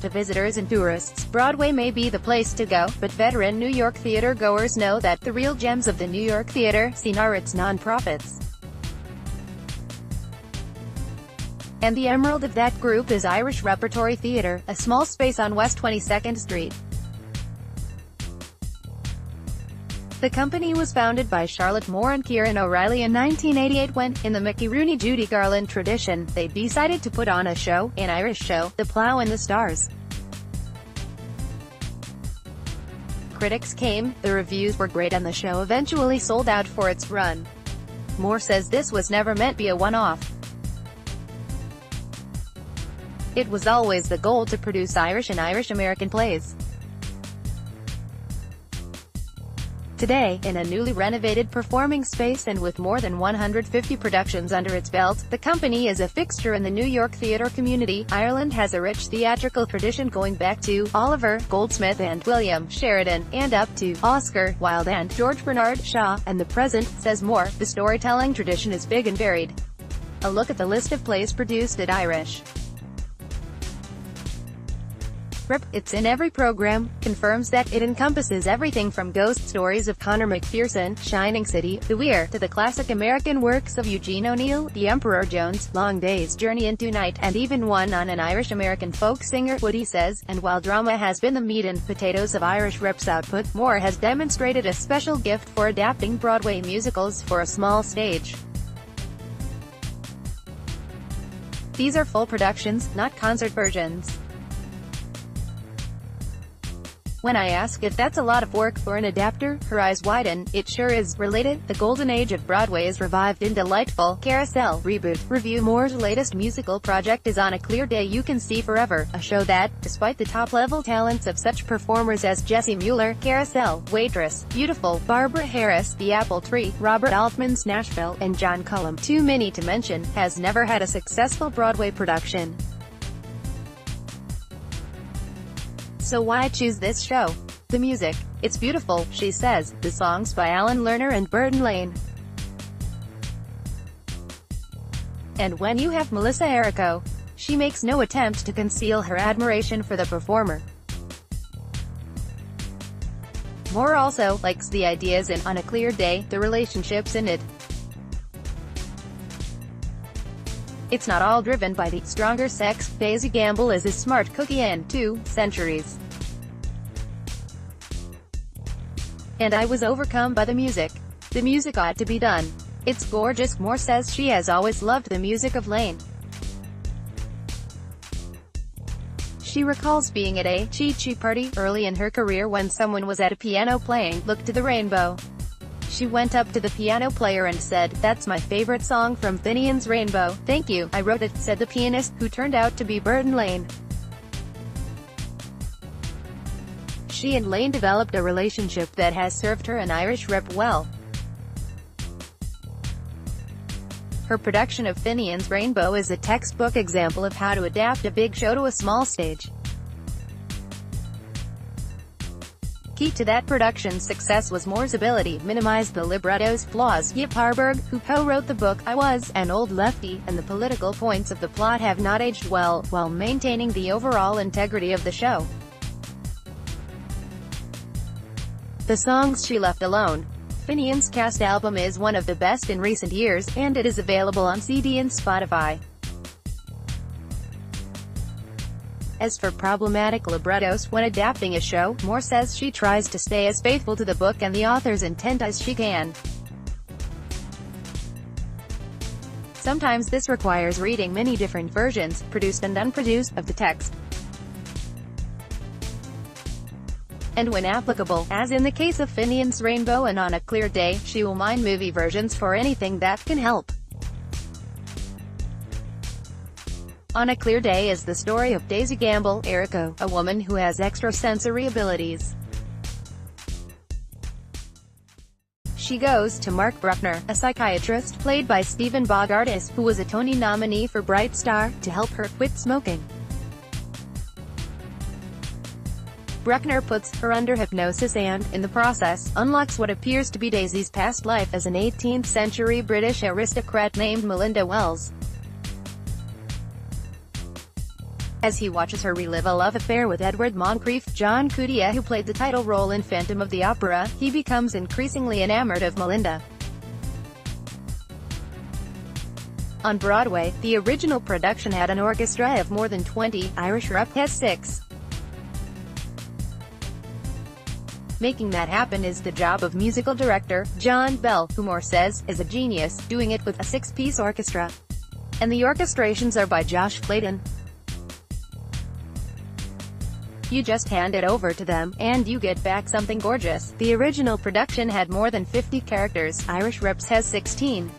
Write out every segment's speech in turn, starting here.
To visitors and tourists, Broadway may be the place to go, but veteran New York theater goers know that the real gems of the New York theater scene are its nonprofits. And the emerald of that group is Irish Repertory Theatre, a small space on West 22nd Street. The company was founded by Charlotte Moore and Kieran O'Reilly in 1988 when, in the Mickey Rooney-Judy Garland tradition, they decided to put on a show, an Irish show, The Plough and the Stars. Critics came, the reviews were great and the show eventually sold out for its run. Moore says this was never meant to be a one-off. It was always the goal to produce Irish and Irish-American plays. Today, in a newly renovated performing space and with more than 150 productions under its belt, the company is a fixture in the New York theatre community. Ireland has a rich theatrical tradition going back to Oliver Goldsmith and William Sheridan, and up to Oscar Wilde and George Bernard Shaw, and the present, says Moore. The storytelling tradition is big and varied. A look at the list of plays produced at Irish It's in every program, confirms that it encompasses everything from ghost stories of Conor McPherson, Shining City, The Weir, to the classic American works of Eugene O'Neill, The Emperor Jones, Long Day's Journey into Night, and even one on an Irish-American folk singer, Woody says. And while drama has been the meat and potatoes of Irish Rep's output, Moore has demonstrated a special gift for adapting Broadway musicals for a small stage. These are full productions, not concert versions. When I ask if that's a lot of work for an adapter, her eyes widen. It sure is. Related, the golden age of Broadway is revived in delightful carousel reboot. Review Moore's latest musical project is On a Clear Day You Can See Forever, a show that, despite the top-level talents of such performers as Jessie Mueller, Carousel, Waitress, Beautiful, Barbara Harris, The Apple Tree, Robert Altman's Nashville, and John Cullum, too many to mention, has never had a successful Broadway production. So why choose this show? The music. It's beautiful, she says. The songs by Alan Lerner and Burton Lane. And when you have Melissa Errico, she makes no attempt to conceal her admiration for the performer. Moore also likes the ideas in On a Clear Day, the relationships in it. It's not all driven by the stronger sex. Daisy Gamble is a smart cookie and 2 centuries. And I was overcome by the music. The music ought to be done. It's gorgeous. Moore says she has always loved the music of Lane. She recalls being at a chi-chi party early in her career when someone was at a piano playing Look to the Rainbow. She went up to the piano player and said, "That's my favorite song from Finian's Rainbow." "Thank you, I wrote it," said the pianist, who turned out to be Burton Lane. She and Lane developed a relationship that has served her and Irish Rep well. Her production of Finian's Rainbow is a textbook example of how to adapt a big show to a small stage. Key to that production's success was Moore's ability to minimize the libretto's flaws. Yip Harburg, who co-wrote the book I Was an Old Lefty, and the political points of the plot have not aged well, while maintaining the overall integrity of the show. The songs she left alone. Finian's Cast album is one of the best in recent years, and it is available on CD and Spotify. As for problematic librettos when adapting a show, Moore says she tries to stay as faithful to the book and the author's intent as she can. Sometimes this requires reading many different versions, produced and unproduced, of the text. And when applicable, as in the case of Finian's Rainbow and On a Clear Day, she will mind movie versions for anything that can help. On a Clear Day is the story of Daisy Gamble, Errico, a woman who has extrasensory abilities. She goes to Mark Bruckner, a psychiatrist, played by Stephen Bogartis, who was a Tony nominee for Bright Star, to help her quit smoking. Bruckner puts her under hypnosis and, in the process, unlocks what appears to be Daisy's past life as an 18th-century British aristocrat named Melinda Wells. As he watches her relive a love affair with Edward Moncrief, John Cudia, who played the title role in Phantom of the Opera, he becomes increasingly enamored of Melinda. On Broadway, the original production had an orchestra of more than 20, Irish Rep has 6. Making that happen is the job of musical director John Bell, who Moore says is a genius, doing it with a 6-piece orchestra. And the orchestrations are by Josh Clayton. You just hand it over to them, and you get back something gorgeous. The original production had more than 50 characters, Irish Reps has 16.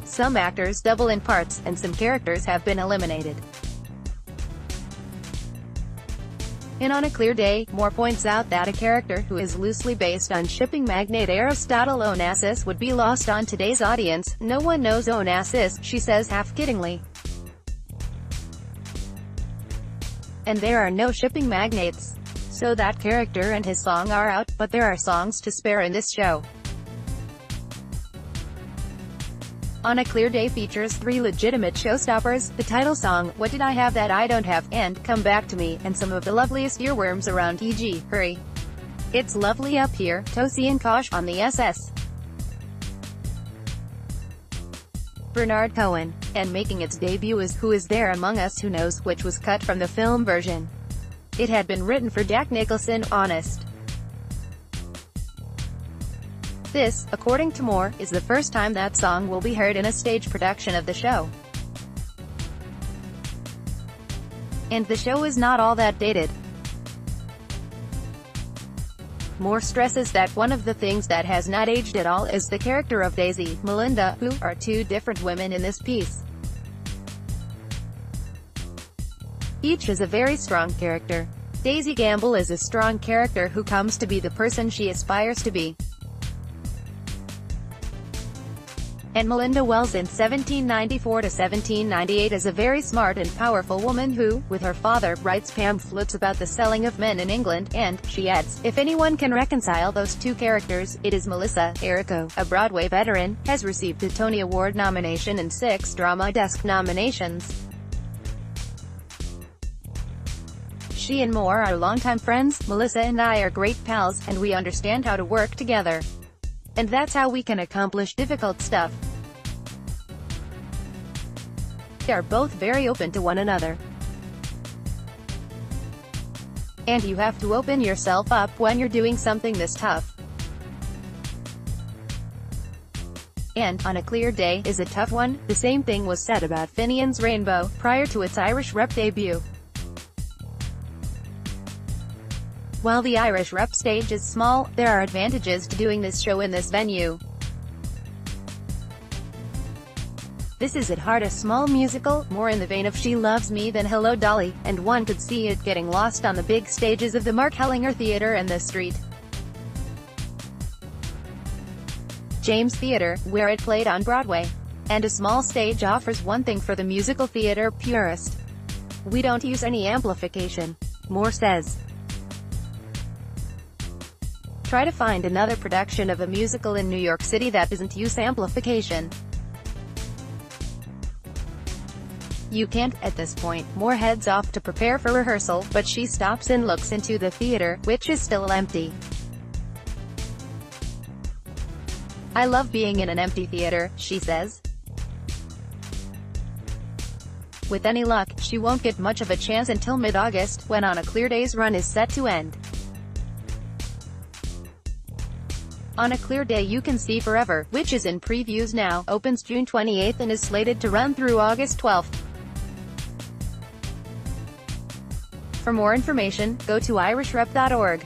Some actors double in parts, and some characters have been eliminated. In On a Clear Day, Moore points out that a character who is loosely based on shipping magnate Aristotle Onassis would be lost on today's audience. No one knows Onassis, she says half-kiddingly. And there are no shipping magnates. So that character and his song are out, but there are songs to spare in this show. On a Clear Day features 3 legitimate showstoppers, the title song, What Did I Have That I Don't Have, and Come Back to Me, and some of the loveliest earworms around, e.g., Hurry. It's Lovely Up Here, Tosie and Kosh on the SS. Bernard Cohen. And making its debut is Who Is There Among Us Who Knows, which was cut from the film version. It had been written for Jack Nicholson, Honest. This, according to Moore, is the first time that song will be heard in a stage production of the show. And the show is not all that dated. Moore stresses that one of the things that has not aged at all is the character of Daisy, Melinda, who are 2 different women in this piece. Each is a very strong character. Daisy Gamble is a strong character who comes to be the person she aspires to be. And Melinda Wells in 1794 to 1798 is a very smart and powerful woman who, with her father, writes pamphlets about the selling of men in England, and, she adds, if anyone can reconcile those 2 characters, it is Melissa. Errico, a Broadway veteran, has received a Tony Award nomination and 6 Drama Desk nominations. She and Moore are longtime friends. Melissa and I are great pals, and we understand how to work together. And that's how we can accomplish difficult stuff. They are both very open to one another. And you have to open yourself up when you're doing something this tough. And On a Clear Day is a tough one. The same thing was said about Finian's Rainbow, prior to its Irish Rep debut. While the Irish Rep stage is small, there are advantages to doing this show in this venue. This is at heart a small musical, more in the vein of She Loves Me than Hello Dolly, and one could see it getting lost on the big stages of the Mark Hellinger Theatre and the Street James Theatre, where it played on Broadway. And a small stage offers one thing for the musical theatre purist. We don't use any amplification, Moore says. Try to find another production of a musical in New York City that doesn't use amplification. You can't, at this point. Moore heads off to prepare for rehearsal, but she stops and looks into the theater, which is still empty. I love being in an empty theater, she says. With any luck, she won't get much of a chance until mid-August, when On a Clear Day's run is set to end. On a Clear Day You Can See Forever, which is in previews now, opens June 28 and is slated to run through August 12. For more information, go to irishrep.org.